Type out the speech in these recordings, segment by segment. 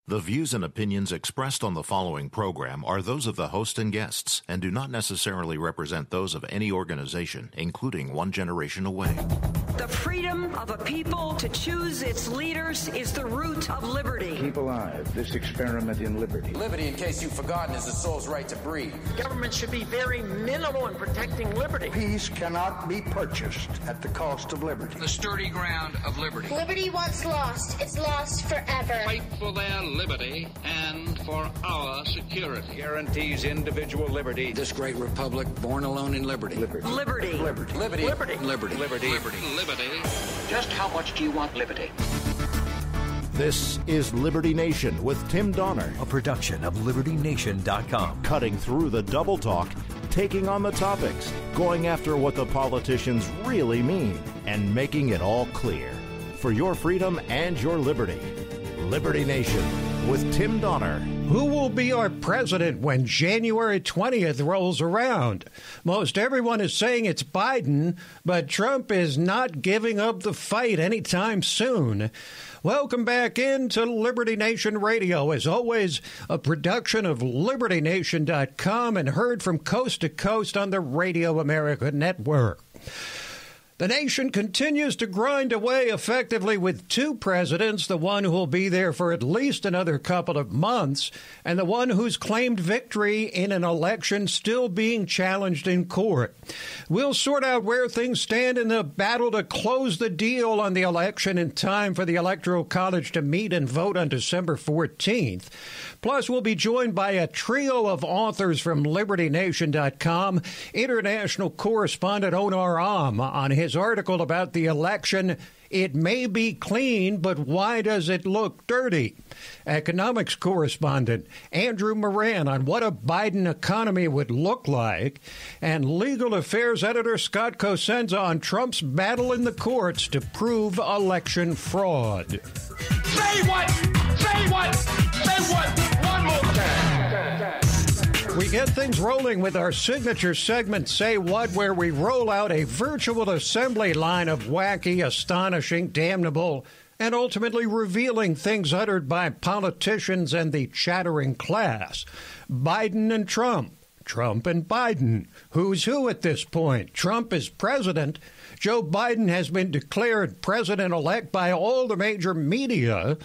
The views and opinions expressed on the following program are those of the host and guests and do not necessarily represent those of any organization, including One Generation Away. The freedom of a people to choose its leaders is the root of liberty. Keep alive this experiment in liberty. Liberty, in case you've forgotten, is the soul's right to breathe. Government should be very minimal in protecting liberty. Peace cannot be purchased at the cost of liberty. The sturdy ground of liberty. Liberty once lost is lost forever. Fight for their liberty and for our security. Guarantees individual liberty. This great republic, born alone in liberty. Liberty. Liberty. Liberty. Liberty. Liberty. Liberty. Liberty. Liberty. Just how much do you want liberty? This is Liberty Nation with Tim Donner, a production of LibertyNation.com. Cutting through the double talk, taking on the topics, going after what the politicians really mean, and making it all clear. For your freedom and your liberty. Liberty Nation with Tim Donner. Who will be our president when January 20th rolls around? Most everyone is saying it's Biden, but Trump is not giving up the fight anytime soon. Welcome back into Liberty Nation Radio. As always, a production of LibertyNation.com and heard from coast to coast on the Radio America Network. The nation continues to grind away effectively with two presidents, the one who will be there for at least another couple of months, and the one who's claimed victory in an election still being challenged in court. We'll sort out where things stand in the battle to close the deal on the election in time for the Electoral College to meet and vote on December 14th. Plus, we'll be joined by a trio of authors from LibertyNation.com, international correspondent Onar on his article about the election. It may be clean, but why does it look dirty? Economics correspondent Andrew Moran on what a Biden economy would look like. And legal affairs editor Scott Cosenza on Trump's battle in the courts to prove election fraud. Say what? Say what? Say what? One more time. We get things rolling with our signature segment, Say What, where we roll out a virtual assembly line of wacky, astonishing, damnable, and ultimately revealing things uttered by politicians and the chattering class. Biden and Trump. Trump and Biden. Who's who at this point? Trump is president. Joe Biden has been declared president-elect by all the major media.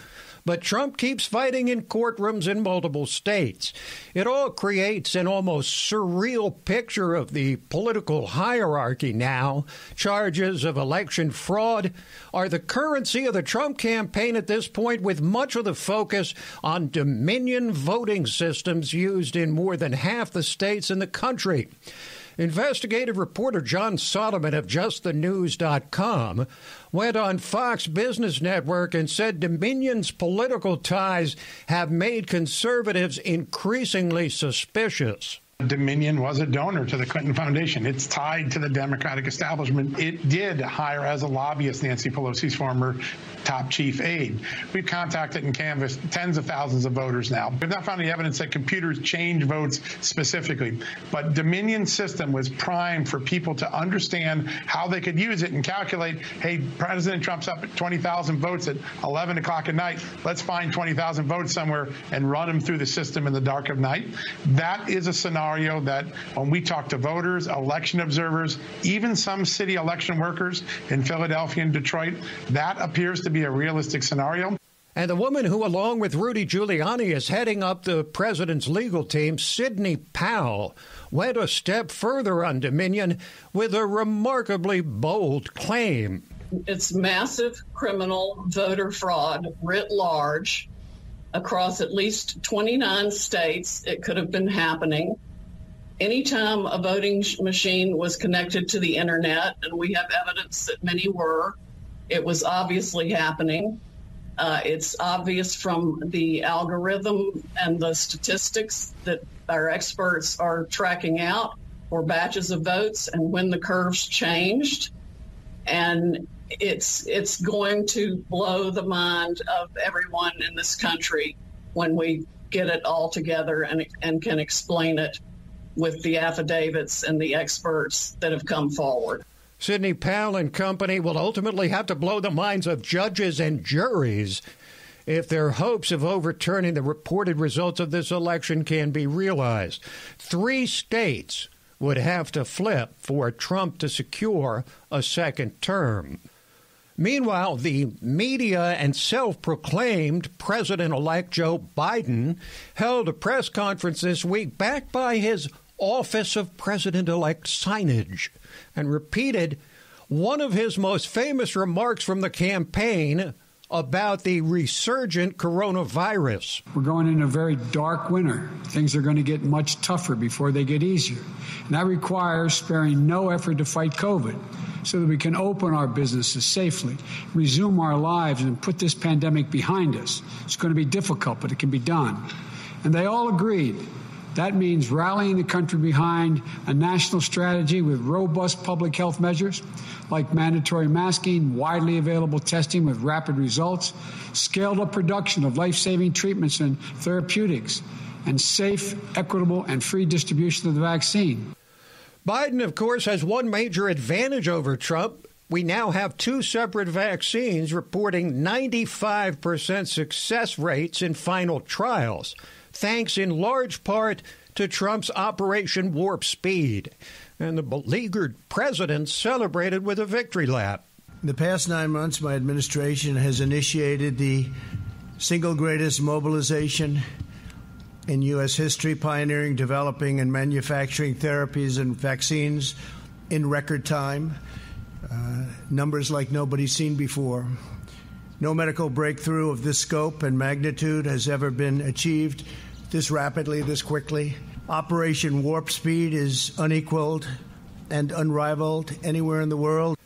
But Trump keeps fighting in courtrooms in multiple states. It all creates an almost surreal picture of the political hierarchy now. Charges of election fraud are the currency of the Trump campaign at this point, with much of the focus on Dominion voting systems used in more than half the states in the country. Investigative reporter John Solomon of JustTheNews.com went on Fox Business Network and said Dominion's political ties have made conservatives increasingly suspicious. Dominion was a donor to the Clinton Foundation. It's tied to the Democratic establishment. It did hire as a lobbyist Nancy Pelosi's former top chief aide. We've contacted and canvassed tens of thousands of voters now. We've not found any evidence that computers change votes specifically, but Dominion's system was primed for people to understand how they could use it and calculate, hey, President Trump's up at 20,000 votes at 11 o'clock at night. Let's find 20,000 votes somewhere and run them through the system in the dark of night. That is a scenario that when we talk to voters, election observers, even some city election workers in Philadelphia and Detroit, that appears to be a realistic scenario. And the woman who, along with Rudy Giuliani, is heading up the president's legal team, Sidney Powell, went a step further on Dominion with a remarkably bold claim. It's massive criminal voter fraud writ large across at least 29 states. It could have been happening. Anytime a voting machine was connected to the internet, and we have evidence that many were, it was obviously happening. It's obvious from the algorithm and the statistics that our experts are tracking out for batches of votes and when the curves changed. And it's going to blow the mind of everyone in this country when we get it all together and can explain it with the affidavits and the experts that have come forward. Sidney Powell and company will ultimately have to blow the minds of judges and juries. if their hopes of overturning the reported results of this election can be realized. 3 states would have to flip for Trump to secure a second term. Meanwhile, the media and self-proclaimed President-elect Joe Biden held a press conference this week backed by his Office of President-elect signage and repeated one of his most famous remarks from the campaign about the resurgent coronavirus. We're going into a very dark winter. Things are going to get much tougher before they get easier. And that requires sparing no effort to fight COVID so that we can open our businesses safely, resume our lives, and put this pandemic behind us. It's going to be difficult, but it can be done. And they all agreed. That means rallying the country behind a national strategy with robust public health measures like mandatory masking, widely available testing with rapid results, scaled-up production of life-saving treatments and therapeutics, and safe, equitable, and free distribution of the vaccine. Biden, of course, has one major advantage over Trump. We now have 2 separate vaccines reporting 95% success rates in final trials, thanks in large part to Trump's Operation Warp Speed. And the beleaguered president celebrated with a victory lap. In the past 9 months, my administration has initiated the single greatest mobilization in U.S. history, pioneering, developing, and manufacturing therapies and vaccines in record time. Numbers like nobody's seen before. No medical breakthrough of this scope and magnitude has ever been achieved this rapidly, this quickly. Operation Warp Speed is unequaled and unrivaled anywhere in the world.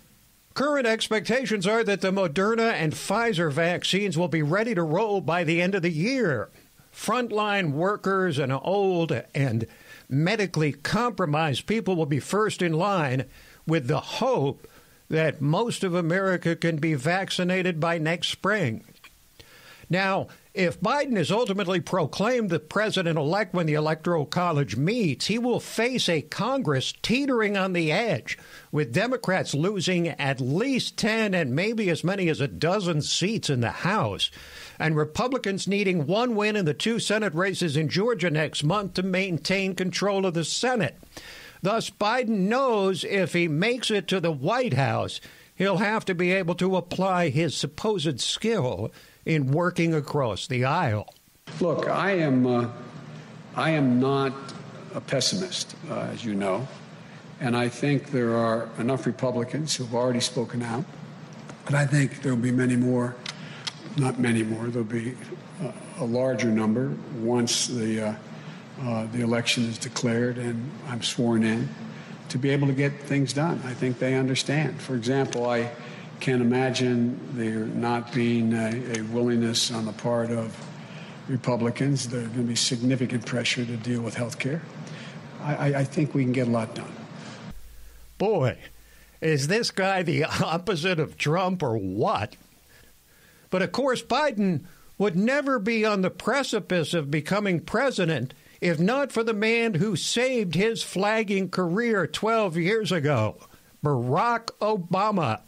Current expectations are that the Moderna and Pfizer vaccines will be ready to roll by the end of the year. Frontline workers and old and medically compromised people will be first in line, with the hope that most of America can be vaccinated by next spring. Now, if Biden is ultimately proclaimed the president-elect when the Electoral College meets, he will face a Congress teetering on the edge, with Democrats losing at least 10 and maybe as many as a dozen seats in the House, and Republicans needing 1 win in the 2 Senate races in Georgia next month to maintain control of the Senate. Thus, Biden knows if he makes it to the White House, he'll have to be able to apply his supposed skill in working across the aisle. Look, I am not a pessimist, as you know, and I think there are enough Republicans who have already spoken out, but I think there will be many more, not many more, there'll be a larger number once the election is declared and I'm sworn in, to be able to get things done. I think they understand. For example, I can't imagine there not being a willingness on the part of Republicans. There's going to be significant pressure to deal with health care. I think we can get a lot done. Boy, is this guy the opposite of Trump or what? But of course, Biden would never be on the precipice of becoming president if not for the man who saved his flagging career 12 years ago, Barack Obama.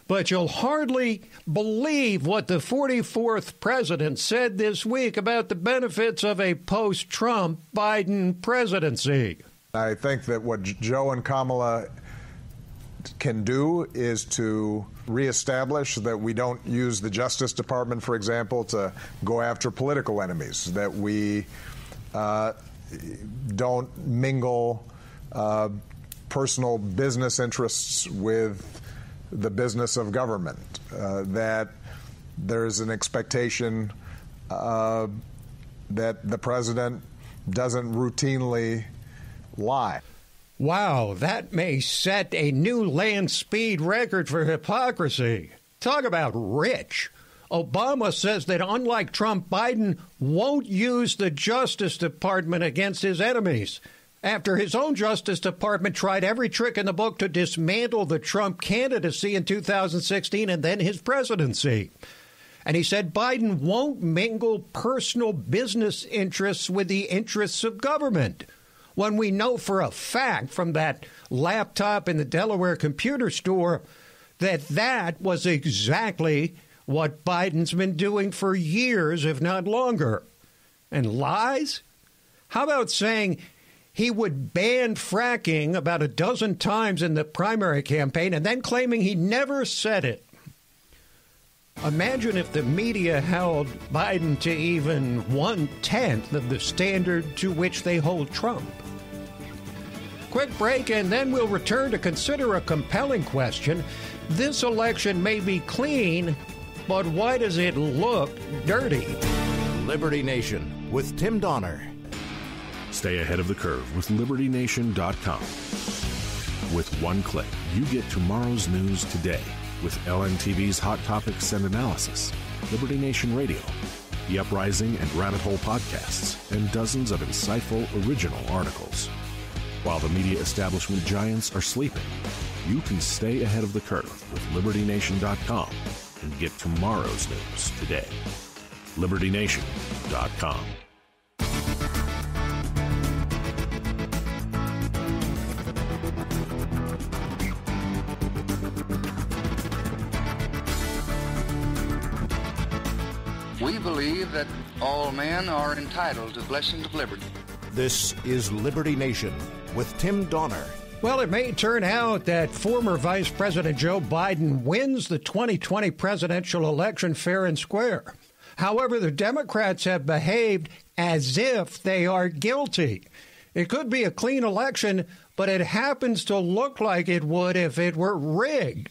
But you'll hardly believe what the 44th president said this week about the benefits of a post-Trump Biden presidency. I think that what Joe and Kamala can do is to reestablish that we don't use the Justice Department, for example, to go after political enemies, that we don't mingle personal business interests with the business of government, that there's an expectation that the president doesn't routinely lie. Wow, that may set a new land speed record for hypocrisy. Talk about rich. Obama says that unlike Trump, Biden won't use the Justice Department against his enemies, after his own Justice Department tried every trick in the book to dismantle the Trump candidacy in 2016 and then his presidency. And he said Biden won't mingle personal business interests with the interests of government, when we know for a fact from that laptop in the Delaware computer store that that was exactly what Biden's been doing for years, if not longer. And lies? How about saying he would ban fracking about a dozen times in the primary campaign and then claiming he never said it? Imagine if the media held Biden to even 1/10 of the standard to which they hold Trump. Quick break, and then we'll return to consider a compelling question. This election may be clean, but why does it look dirty? Liberty Nation with Tim Donner. Stay ahead of the curve with LibertyNation.com. With one click, you get tomorrow's news today with LNTV's Hot Topics and Analysis, Liberty Nation Radio, The Uprising and Rabbit Hole podcasts, and dozens of insightful original articles. While the media establishment giants are sleeping, you can stay ahead of the curve with LibertyNation.com and get tomorrow's news today. LibertyNation.com. We believe that all men are entitled to blessings of liberty. This is Liberty Nation with Tim Donner. Well, it may turn out that former Vice President Joe Biden wins the 2020 presidential election fair and square. However, the Democrats have behaved as if they are guilty. It could be a clean election, but it happens to look like it would if it were rigged.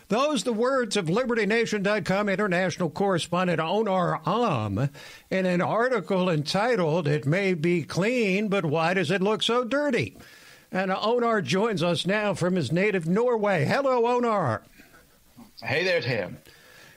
Those the words of LibertyNation.com international correspondent Onar in an article entitled, "It May Be Clean, but Why Does It Look So Dirty?" And Onar joins us now from his native Norway. Hello, Onar. Hey there, Tim.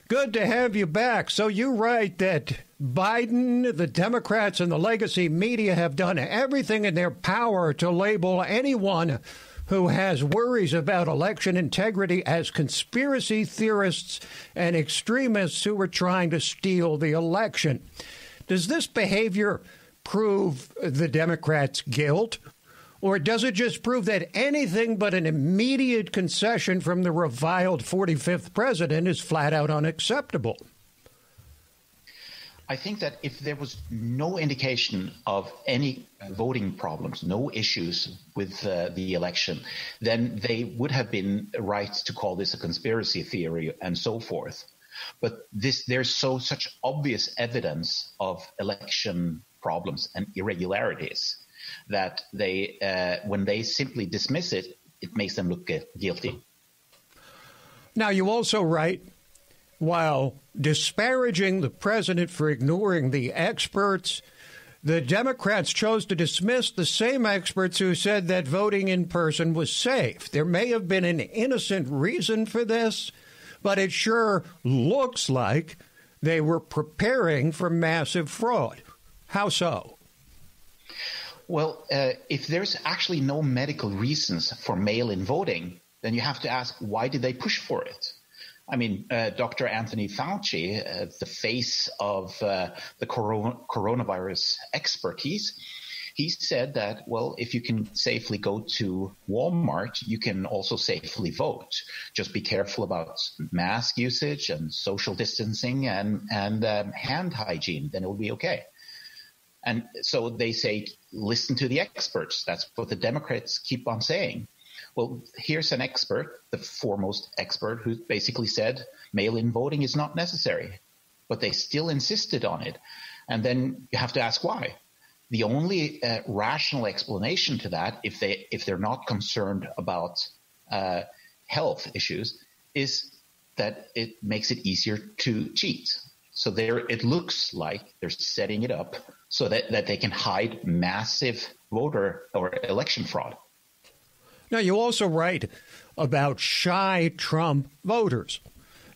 Good to have you back. So you write that Biden, the Democrats, and the legacy media have done everything in their power to label anyone who has worries about election integrity as conspiracy theorists and extremists who are trying to steal the election. Does this behavior prove the Democrats' guilt? Or does it just prove that anything but an immediate concession from the reviled 45th president is flat out unacceptable? I think that if there was no indication of any voting problems, no issues with the election, then they would have been right to call this a conspiracy theory and so forth. But there's such obvious evidence of election problems and irregularities that when they simply dismiss it, it makes them look guilty. Now, you also write, while disparaging the president for ignoring the experts, the Democrats chose to dismiss the same experts who said that voting in person was safe. There may have been an innocent reason for this, but it sure looks like they were preparing for massive fraud. How so? Well, if there's actually no medical reasons for mail-in voting, then you have to ask, why did they push for it? I mean, Dr. Anthony Fauci, the face of the coronavirus expertise, he said that, well, if you can safely go to Walmart, you can also safely vote. Just be careful about mask usage and social distancing and hand hygiene, then it will be okay. And so they say, listen to the experts. That's what the Democrats keep on saying. Well, here's an expert, the foremost expert, who basically said mail-in voting is not necessary, but they still insisted on it. And then you have to ask why. The only rational explanation to that, if they're not concerned about health issues, is that it makes it easier to cheat. So it looks like they're setting it up so that they can hide massive voter or election fraud. Now, you also write about shy Trump voters,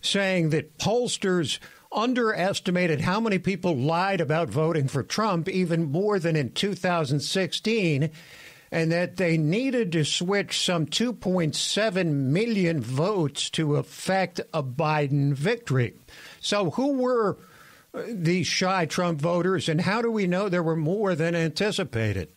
saying that pollsters underestimated how many people lied about voting for Trump even more than in 2016, and that they needed to switch some 2.7 million votes to effect a Biden victory. So who were these shy Trump voters, and how do we know there were more than anticipated?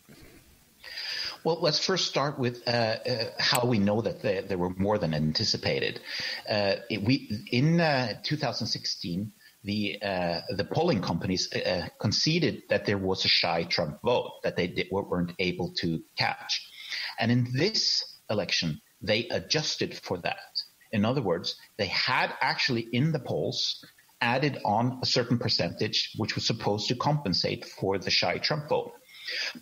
Well, let's first start with how we know that there were more than anticipated. In 2016, the polling companies conceded that there was a shy Trump vote that they weren't able to catch. And in this election, they adjusted for that. In other words, they had actually in the polls added on a certain percentage, which was supposed to compensate for the shy Trump vote.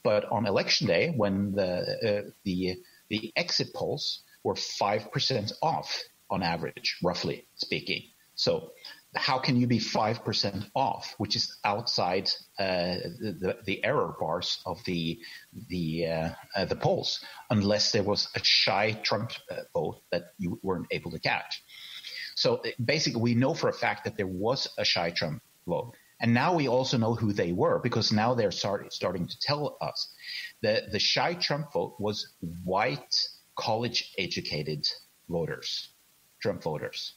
But on election day, when the exit polls were 5% off on average, roughly speaking. So how can you be 5% off, which is outside the error bars of the polls, unless there was a shy Trump vote that you weren't able to catch? So basically, we know for a fact that there was a shy Trump vote. And now we also know who they were, because now they're starting to tell us that the shy Trump vote was white, college-educated voters, Trump voters.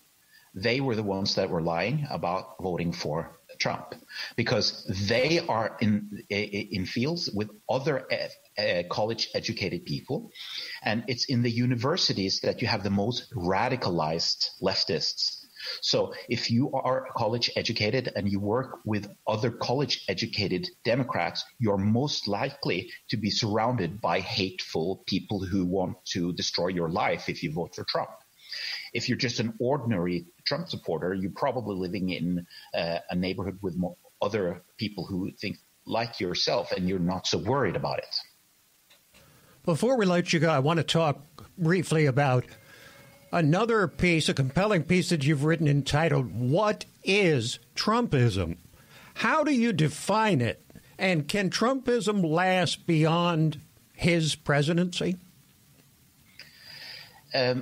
They were the ones that were lying about voting for Trump, because they are in fields with other college-educated people, and it's in the universities that you have the most radicalized leftists. So if you are college educated and you work with other college educated Democrats, you're most likely to be surrounded by hateful people who want to destroy your life if you vote for Trump. If you're just an ordinary Trump supporter, you're probably living in a neighborhood with other people who think like yourself, and you're not so worried about it. Before we let you go, I want to talk briefly about another piece, a compelling piece that you've written entitled, "What is Trumpism?" How do you define it? And can Trumpism last beyond his presidency? I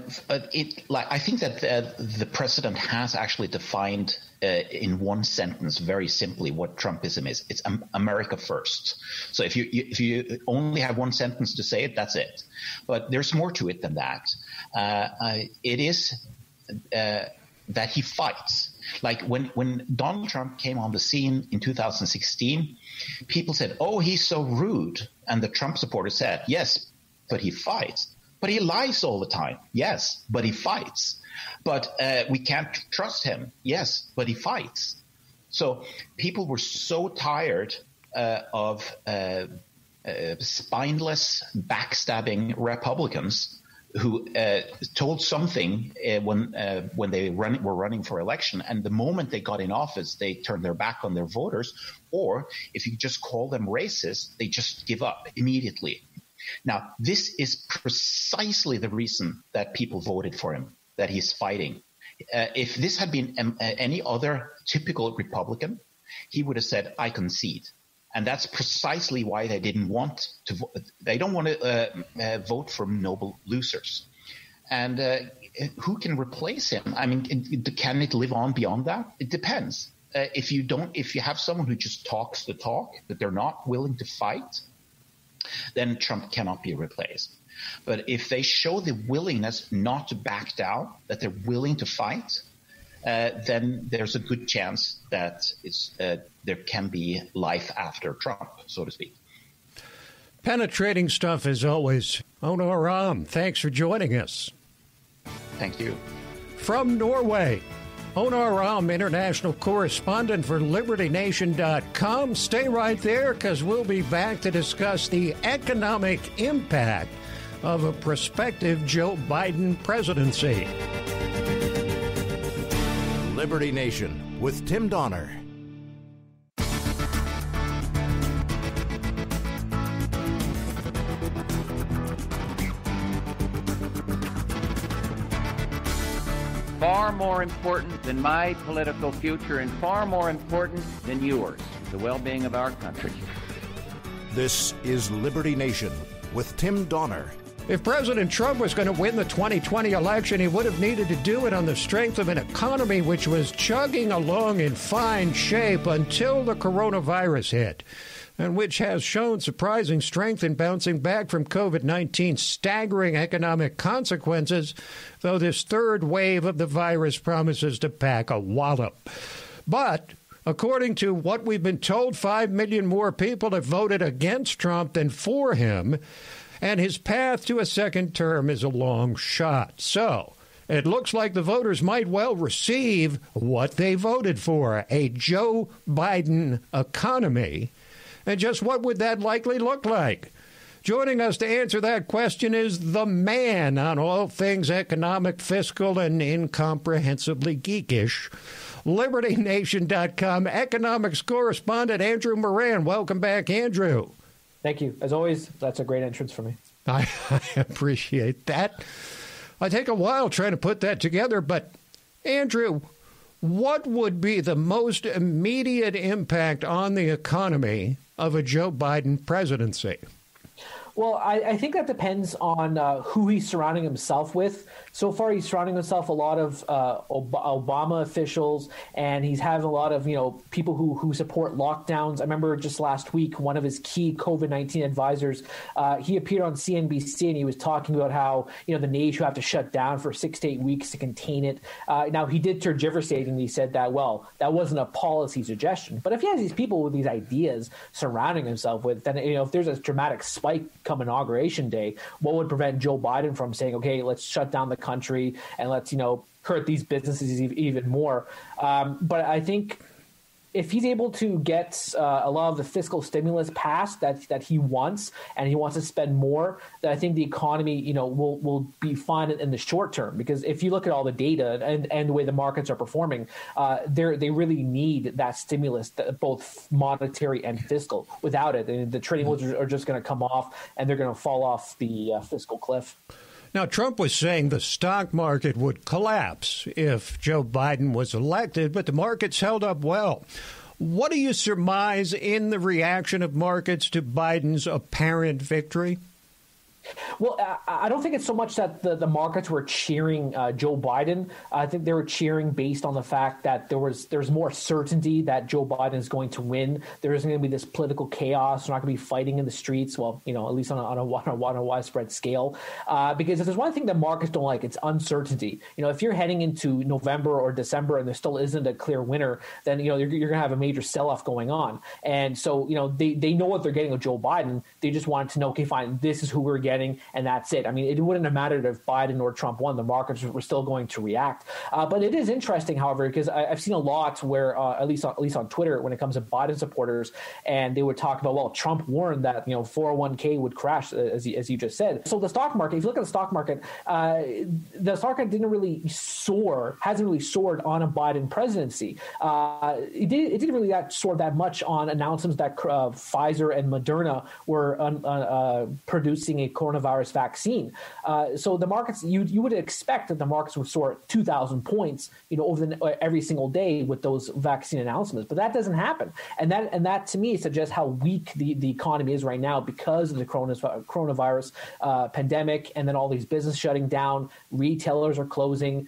think that the president has actually defined in one sentence very simply what Trumpism is. It's America first. So if you only have one sentence to say it, that's it. But there's more to it than that. It is that he fights. Like when Donald Trump came on the scene in 2016, people said, "Oh, he's so rude," and the Trump supporters said, "Yes, but he fights." But he lies all the time. Yes, but he fights. But we can't trust him. Yes, but he fights. So people were so tired of spineless, backstabbing Republicans who told something when they were running for election, and the moment they got in office, they turned their back on their voters. Or if you just call them racist, they just give up immediately. Now, this is precisely the reason that people voted for him, that he's fighting. If this had been any other typical Republican, he would have said, "I concede." And that's precisely why they didn't want to vote. They don't want to vote for noble losers. And who can replace him? I mean, can it live on beyond that? It depends. If you have someone who just talks the talk, that they're not willing to fight, then Trump cannot be replaced. But if they show the willingness not to back down, that they're willing to fight, then there's a good chance that there can be life after Trump, so to speak. Penetrating stuff as always. Onar, thanks for joining us. Thank you. From Norway, Onar, international correspondent for LibertyNation.com. Stay right there, because we'll be back to discuss the economic impact of a prospective Joe Biden presidency. Liberty Nation with Tim Donner. Far more important than my political future and far more important than yours, the well-being of our country. This is Liberty Nation with Tim Donner. If President Trump was going to win the 2020 election, he would have needed to do it on the strength of an economy which was chugging along in fine shape until the coronavirus hit, and which has shown surprising strength in bouncing back from COVID-19's staggering economic consequences, though this third wave of the virus promises to pack a wallop. But according to what we've been told, 5 million more people have voted against Trump than for him. and his path to a second term is a long shot. So it looks like the voters might well receive what they voted for, a Joe Biden economy. And just what would that likely look like? Joining us to answer that question is the man on all things economic, fiscal, and incomprehensibly geekish, LibertyNation.com economics correspondent Andrew Moran. Welcome back, Andrew. Thank you. As always, that's a great entrance for me. I appreciate that. I take a while trying to put that together, but Andrew, what would be the most immediate impact on the economy of a Joe Biden presidency? Well, I think that depends on who he's surrounding himself with. So far, he's surrounding himself a lot of Obama officials, and he's having a lot of people who support lockdowns. I remember just last week, one of his key COVID-19 advisors, he appeared on CNBC and he was talking about how the nation have to shut down for 6 to 8 weeks to contain it. Now he did tergiversate and he said that that wasn't a policy suggestion. But if he has these people with these ideas surrounding himself with, then if there's a dramatic spike come Inauguration Day, what would prevent Joe Biden from saying, okay, let's shut down the country and let's, hurt these businesses even more? But I think if he's able to get a lot of the fiscal stimulus passed that he wants, and he wants to spend more, then I think the economy, will be fine in the short term. Because if you look at all the data and the way the markets are performing, they really need that stimulus, both monetary and fiscal. Without it, the trading wheels are just going to come off, and they're going to fall off the fiscal cliff. Now, Trump was saying the stock market would collapse if Joe Biden was elected, but the markets held up well. What do you surmise in the reaction of markets to Biden's apparent victory? Well, I don't think it's so much that the markets were cheering Joe Biden. I think they were cheering based on the fact that there's more certainty that Joe Biden is going to win. There isn't going to be this political chaos. We're not going to be fighting in the streets. Well, at least on a widespread scale. Because if there's one thing that markets don't like, it's uncertainty. If you're heading into November or December and there still isn't a clear winner, then you're going to have a major sell-off going on. And so they know what they're getting with Joe Biden. They just wanted to know, okay, fine, this is who we're getting. And that's it. I mean, it wouldn't have mattered if Biden or Trump won. The markets were still going to react. But it is interesting, however, because I've seen a lot where, at least on Twitter, when it comes to Biden supporters, and they would talk about, well, Trump warned that 401k would crash, as you just said. So the stock market, if you look at the stock market didn't really soar, hasn't really soared on a Biden presidency. It didn't really soar that much on announcements that Pfizer and Moderna were producing a coronavirus vaccine. So the markets, you would expect that the markets would soar 2,000 points, over every single day with those vaccine announcements, but that doesn't happen. And that to me suggests how weak the economy is right now because of the coronavirus pandemic, and then all these businesses shutting down, retailers are closing,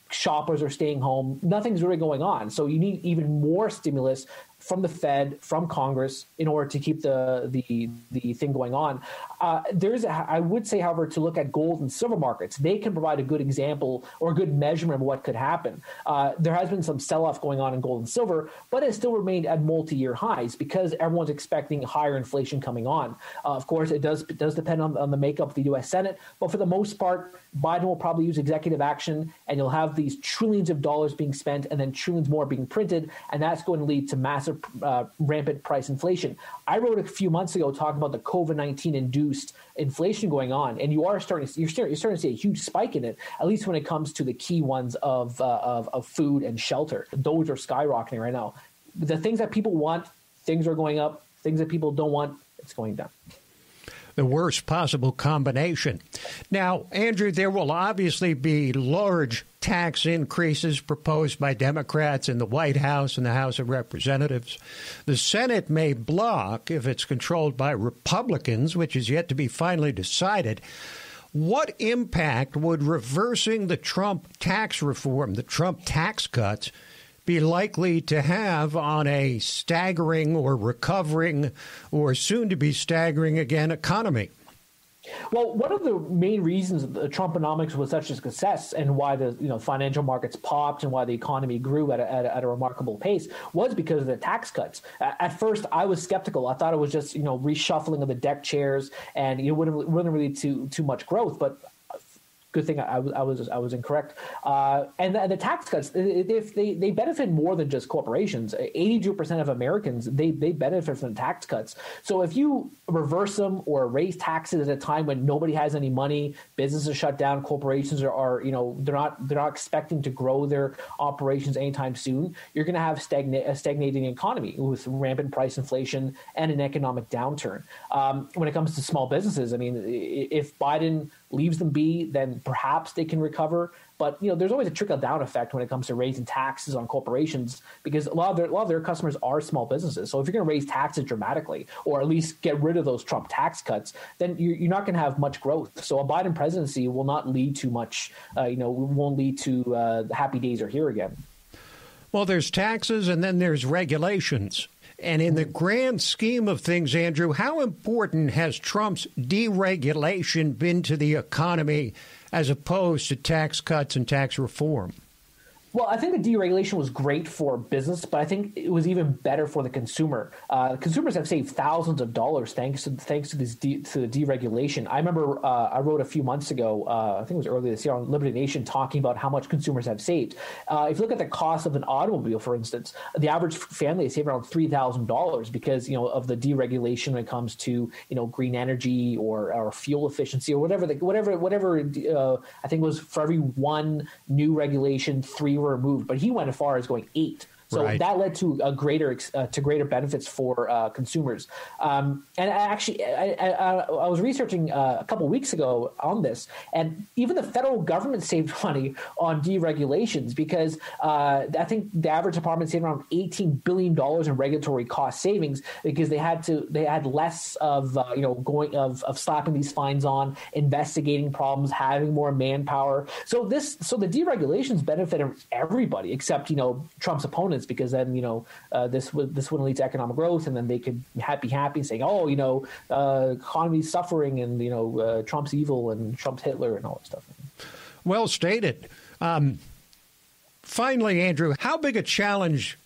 shoppers are staying home. Nothing's really going on. So you need even more stimulus from the Fed, from Congress, in order to keep the thing going on. I would say, however, to look at gold and silver markets, they can provide a good example or a good measurement of what could happen. There has been some sell-off going on in gold and silver, but it still remained at multi-year highs because everyone's expecting higher inflation coming on. Of course, it does depend on the makeup of the U.S. Senate, but for the most part, Biden will probably use executive action, and you'll have these trillions of dollars being spent and then trillions more being printed, and that's going to lead to massive rampant price inflation. I wrote a few months ago talking about the COVID-19 induced inflation going on, and you're starting to see a huge spike in it, at least when it comes to the key ones of food and shelter. Those are skyrocketing right now. The things that people want, things are going up. Things that people don't want, it's going down. The worst possible combination. Now, Andrew, there will obviously be large tax increases proposed by Democrats in the White House and the House of Representatives. The Senate may block if it's controlled by Republicans, which is yet to be finally decided. What impact would reversing the Trump tax reform, the Trump tax cuts, be likely to have on a staggering or recovering or soon to be staggering again economy? Well, one of the main reasons that Trumponomics was such a success and why the financial markets popped and why the economy grew at a remarkable pace was because of the tax cuts. At first, I was skeptical. I thought it was just reshuffling of the deck chairs and it wouldn't really too much growth, but. Good thing I was incorrect. And the tax cuts, they benefit more than just corporations. 82% of Americans, they benefit from the tax cuts. So if you reverse them or raise taxes at a time when nobody has any money, businesses shut down, corporations are they're not expecting to grow their operations anytime soon, you're going to have a stagnating economy with rampant price inflation and an economic downturn. When it comes to small businesses, I mean, if Biden leaves them be, then perhaps they can recover. But there's always a trickle-down effect when it comes to raising taxes on corporations because a lot of their customers are small businesses. So if you're going to raise taxes dramatically, or at least get rid of those Trump tax cuts, then you're not going to have much growth. So a Biden presidency will not lead to much. Won't lead to happy days are here again. Well, there's taxes and then there's regulations. And in the grand scheme of things, Andrew, how important has Trump's deregulation been to the economy as opposed to tax cuts and tax reform? Well, I think the deregulation was great for business, but I think it was even better for the consumer. Consumers have saved thousands of dollars thanks to the deregulation. I remember I wrote a few months ago, I think it was earlier this year, on Liberty Nation talking about how much consumers have saved. If you look at the cost of an automobile, for instance, the average family has saved around $3,000 because of the deregulation when it comes to green energy or fuel efficiency or whatever. I think it was for every one new regulation, 3 were removed, but he went as far as going 8. So that led to greater benefits for consumers. And I was researching a couple of weeks ago on this, and even the federal government saved money on deregulations because I think the average department saved around $18 billion in regulatory cost savings because they had less of of slapping these fines on, investigating problems, having more manpower. So the deregulations benefited everybody except Trump's opponents. Because then this wouldn't lead to economic growth, and then they could be happy saying, economy's suffering, and Trump's evil, and Trump's Hitler, and all that stuff. Well stated. Finally, Andrew, how big a challenge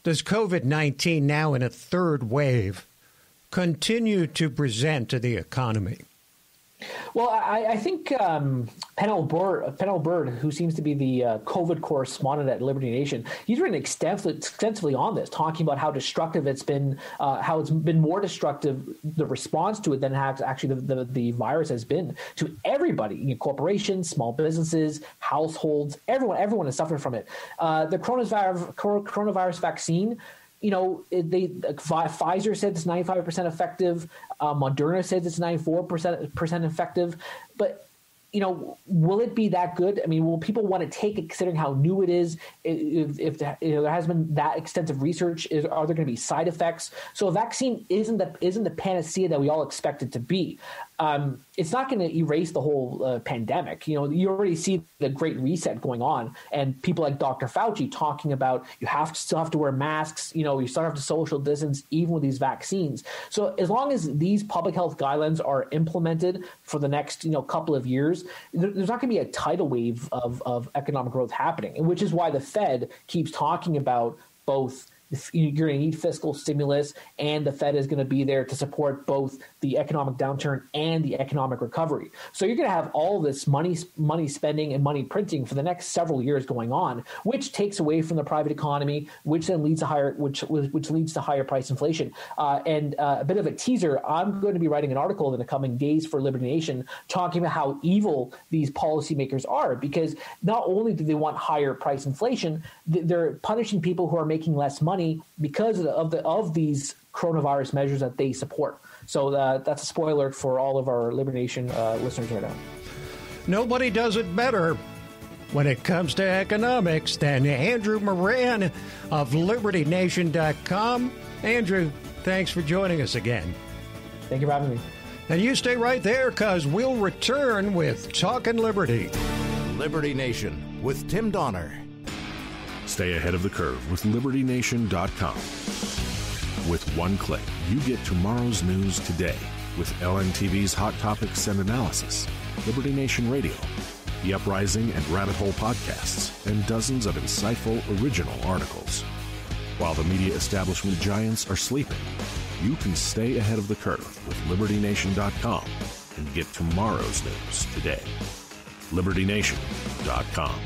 does COVID-19 now in a third wave continue to present to the economy? Well, I think Pennell Bird, who seems to be the COVID correspondent at Liberty Nation, he's written extensively on this, talking about how destructive it's been, how it's been more destructive, the response to it, than actually the virus has been to everybody, corporations, small businesses, households, everyone is suffering from it. The coronavirus vaccine, Pfizer said it's 95% effective. Moderna says it's 94% effective. But, will it be that good? I mean, will people want to take it considering how new it is? If there has been that extensive research, are there going to be side effects? So a vaccine isn't the panacea that we all expect it to be. It's not going to erase the whole pandemic. You already see the Great Reset going on, and people like Dr. Fauci talking about you still have to wear masks. You still have to social distance even with these vaccines. So as long as these public health guidelines are implemented for the next couple of years, there's not going to be a tidal wave of economic growth happening, which is why the Fed keeps talking about both. You're going to need fiscal stimulus, and the Fed is going to be there to support both the economic downturn and the economic recovery. So you're going to have all this money spending and money printing for the next several years going on, which takes away from the private economy, which then leads to higher price inflation. And a bit of a teaser: I'm going to be writing an article in the coming days for Liberty Nation talking about how evil these policymakers are, because not only do they want higher price inflation, they're punishing people who are making less money because of these coronavirus measures that they support. So that's a spoiler for all of our Liberty Nation listeners right now. Nobody does it better when it comes to economics than Andrew Moran of LibertyNation.com. Andrew, thanks for joining us again. Thank you for having me. And you stay right there, because we'll return with Talkin' Liberty. Liberty Nation with Tim Donner. Stay ahead of the curve with LibertyNation.com. With one click, you get tomorrow's news today with LNTV's Hot Topics and Analysis, Liberty Nation Radio, The Uprising and Rabbit Hole podcasts, and dozens of insightful original articles. While the media establishment giants are sleeping, you can stay ahead of the curve with LibertyNation.com and get tomorrow's news today. LibertyNation.com.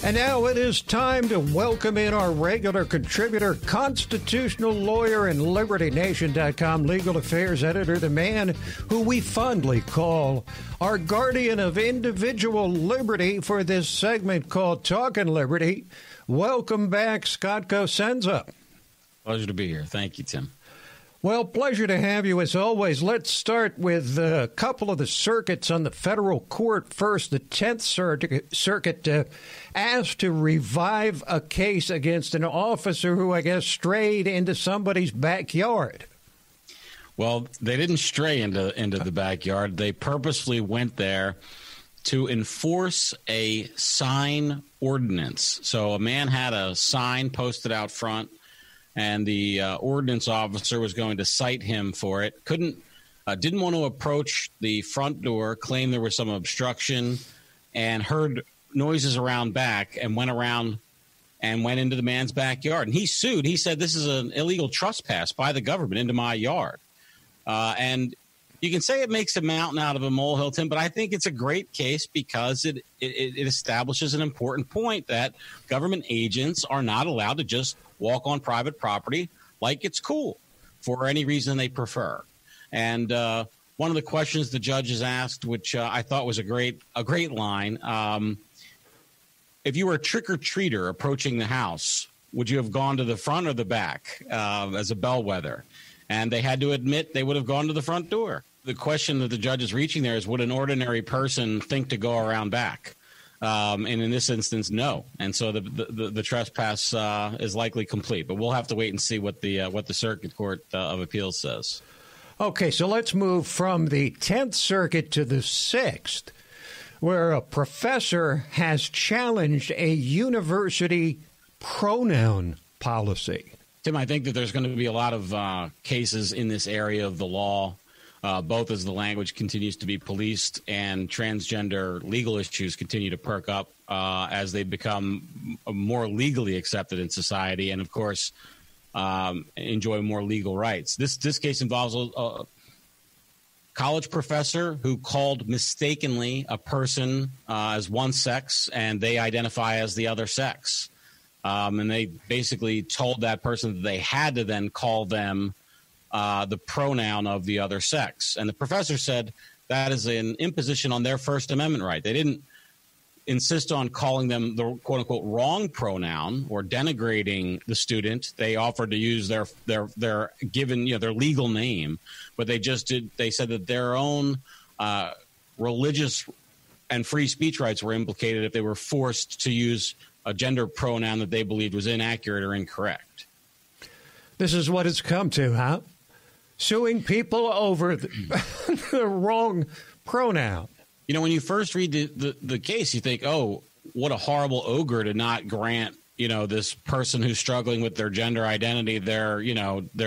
And now it is time to welcome in our regular contributor, constitutional lawyer, and LibertyNation.com legal affairs editor, the man who we fondly call our guardian of individual liberty for this segment called Talkin' Liberty. Welcome back, Scott Cosenza. Pleasure to be here. Thank you, Tim. Well, pleasure to have you as always. Let's start with a couple of the circuits on the federal court. First, the 10th Circuit asked to revive a case against an officer who, I guess, strayed into somebody's backyard. Well, they didn't stray into the backyard. They purposely went there to enforce a sign ordinance. So a man had a sign posted out front, and the ordinance officer was going to cite him for it. Didn't want to approach the front door, claimed there was some obstruction, and heard noises around back, and went around and went into the man's backyard. And he sued. He said, this is an illegal trespass by the government into my yard. And you can say it makes a mountain out of a molehill, Tim, but I think it's a great case because it establishes an important point that government agents are not allowed to just walk on private property like it's cool for any reason they prefer. And one of the questions the judges asked, which I thought was a great line, if you were a trick-or-treater approaching the house, would you have gone to the front or the back as a bellwether? And they had to admit they would have gone to the front door. The question that the judge is reaching there is, would an ordinary person think to go around back? And in this instance, no. And so the trespass is likely complete. But we'll have to wait and see what the Circuit Court of Appeals says. Okay, so let's move from the 10th Circuit to the 6th, where a professor has challenged a university pronoun policy. Tim, I think that there's going to be a lot of cases in this area of the law, both as the language continues to be policed and transgender legal issues continue to perk up as they become more legally accepted in society and, of course, enjoy more legal rights. This case involves a college professor who called mistakenly a person as one sex and they identify as the other sex. And they basically told that person that they had to then call them the pronoun of the other sex. And the professor said that is an imposition on their First Amendment right. They didn't insist on calling them the quote-unquote wrong pronoun or denigrating the student. They offered to use their given, their legal name, but they said that their own religious and free speech rights were implicated if they were forced to use a gender pronoun that they believed was inaccurate or incorrect. This is what it's come to, huh? Suing people over the wrong pronoun. When you first read the case, you think, oh, what a horrible ogre to not grant, this person who's struggling with their gender identity their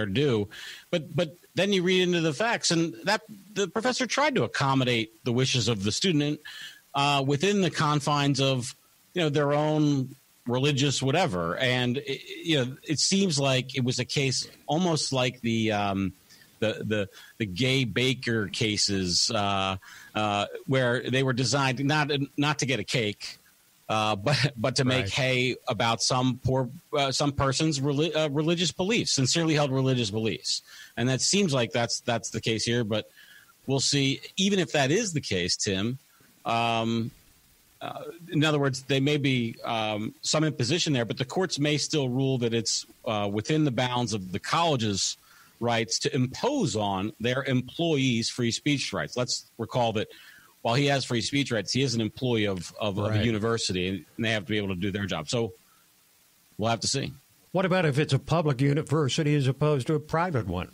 due. But then you read into the facts, and that the professor tried to accommodate the wishes of the student within the confines of their own religious whatever. And it seems like it was a case almost like the gay baker cases where they were designed not to get a cake, but to make hay about some person's religious beliefs, sincerely held religious beliefs. And that seems like that's the case here. But we'll see. Even if that is the case, Tim. In other words, they may be some imposition there, but the courts may still rule that it's within the bounds of the college's rights to impose on their employees free speech rights. Let's recall that while he has free speech rights, he is an employee of a university, and they have to be able to do their job. So we'll have to see. What about if it's a public university as opposed to a private one?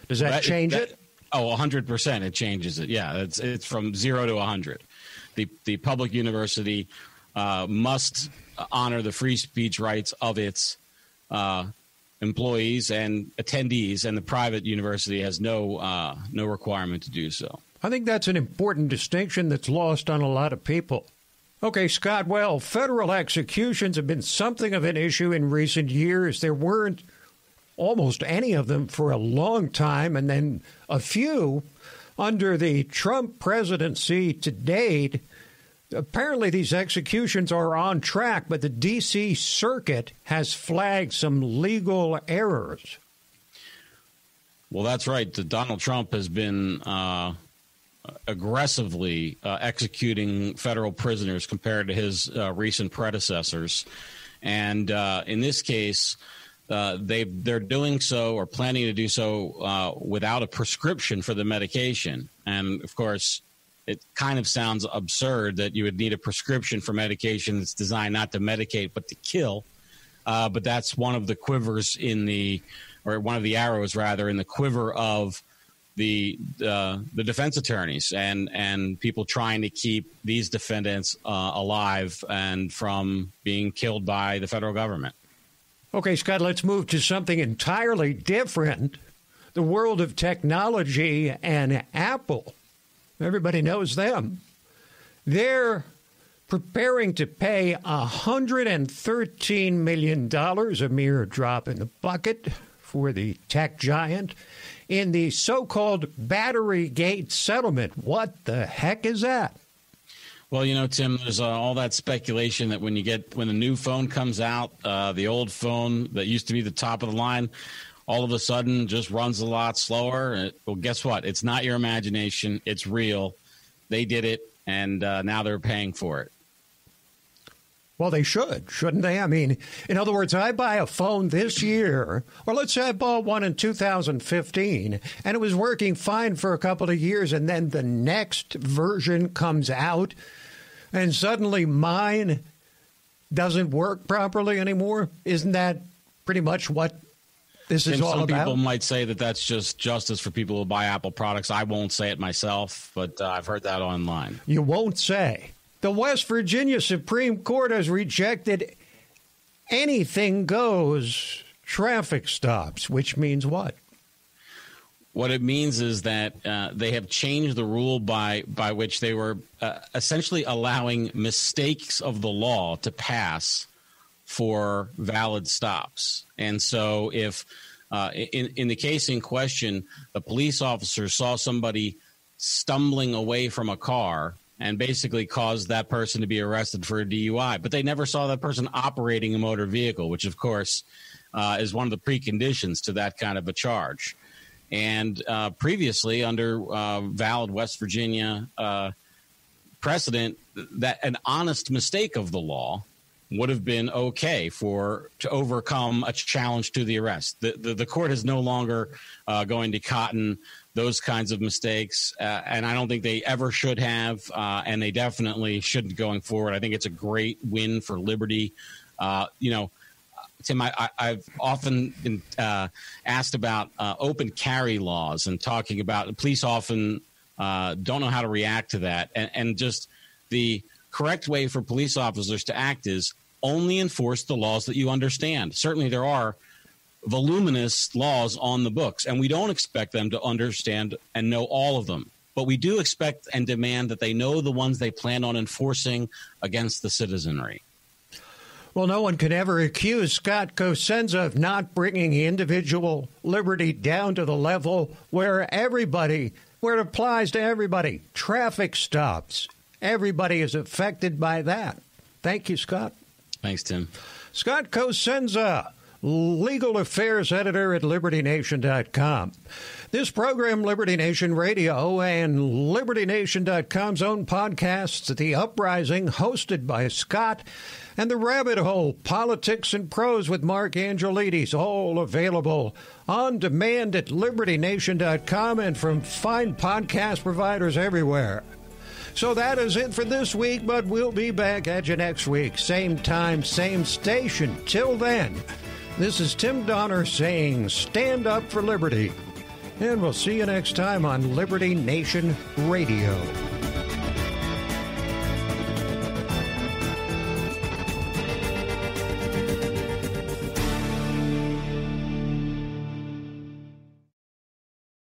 Does that change it? Oh, 100%. It changes it. Yeah, it's from 0 to 100. The public university must honor the free speech rights of its employees and attendees, and the private university has no requirement to do so. I think that's an important distinction that's lost on a lot of people. Okay, Scott, well, federal executions have been something of an issue in recent years. There weren't almost any of them for a long time, and then a few under the Trump presidency to date. Apparently, these executions are on track, but the D.C. Circuit has flagged some legal errors. Well, that's right. Donald Trump has been aggressively executing federal prisoners compared to his recent predecessors. And in this case, they're doing so or planning to do so without a prescription for the medication. And, of course, it kind of sounds absurd that you would need a prescription for medication that's designed not to medicate but to kill. But that's one of the quivers one of the arrows, rather, in the quiver of the defense attorneys and people trying to keep these defendants alive and from being killed by the federal government. Okay, Scott, let's move to something entirely different. The world of technology and Apple. Everybody knows them. They're preparing to pay $113 million, a mere drop in the bucket for the tech giant, in the so-called Batterygate settlement. What the heck is that? Well, Tim, there's all that speculation that when the new phone comes out, the old phone that used to be the top of the line, all of a sudden just runs a lot slower. Well, guess what? It's not your imagination. It's real. They did it, and now they're paying for it. Well, they shouldn't they? I mean, in other words, I buy a phone this year, or let's say I bought one in 2015, and it was working fine for a couple of years, and then the next version comes out, and suddenly mine doesn't work properly anymore. Isn't that pretty much what this is all about? Some people might say that that's just justice for people who buy Apple products. I won't say it myself, but I've heard that online. You won't say. The West Virginia Supreme Court has rejected anything goes traffic stops, which means what? What it means is that they have changed the rule by which they were essentially allowing mistakes of the law to pass for valid stops. And so if in the case in question, the police officer saw somebody stumbling away from a car and basically caused that person to be arrested for a DUI. But they never saw that person operating a motor vehicle, which, of course, is one of the preconditions to that kind of a charge. And previously, under valid West Virginia precedent, that an honest mistake of the law would have been okay to overcome a challenge to the arrest. The court is no longer going to cotton those kinds of mistakes, and I don't think they ever should have, and they definitely shouldn't going forward. I think it's a great win for liberty. Tim, I've often been asked about open carry laws and talking about police often don't know how to react to that. And just the correct way for police officers to act is only enforce the laws that you understand. Certainly there are voluminous laws on the books, and we don't expect them to understand and know all of them. But we do expect and demand that they know the ones they plan on enforcing against the citizenry. Well, no one can ever accuse Scott Cosenza of not bringing individual liberty down to the level where it applies to everybody. Traffic stops. Everybody is affected by that. Thank you, Scott. Thanks, Tim. Scott Cosenza, legal affairs editor at LibertyNation.com. This program, Liberty Nation Radio, and LibertyNation.com's own podcasts, The Uprising, hosted by Scott, and The Rabbit Hole, Politics and Prose with Mark Angelides, all available on demand at LibertyNation.com and from fine podcast providers everywhere. So that is it for this week, but we'll be back at you next week. Same time, same station. Till then, this is Tim Donner saying stand up for liberty. And we'll see you next time on Liberty Nation Radio.